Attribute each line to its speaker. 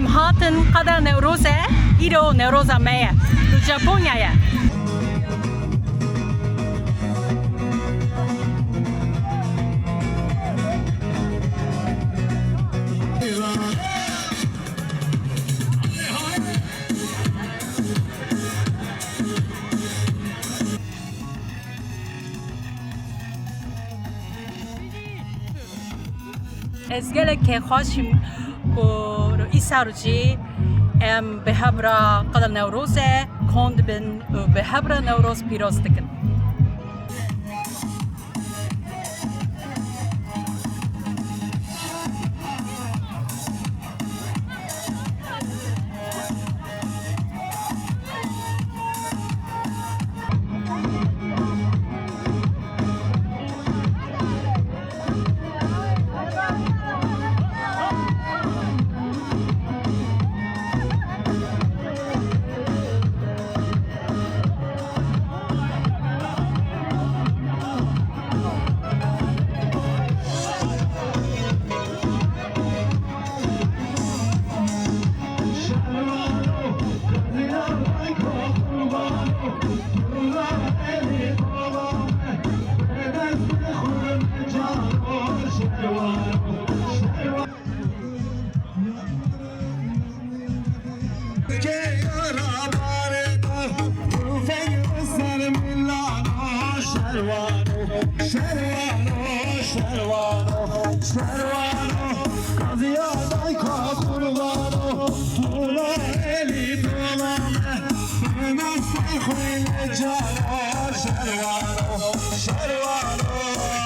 Speaker 1: هاتن قدر نوروزه ایرو نوروزه میه تو ژاپنیه ازگله که خوشیم رو ایساروجی ام به هبرا قدر نوروزه کند بن به هبرا نوروز پیروز دکن
Speaker 2: شروانو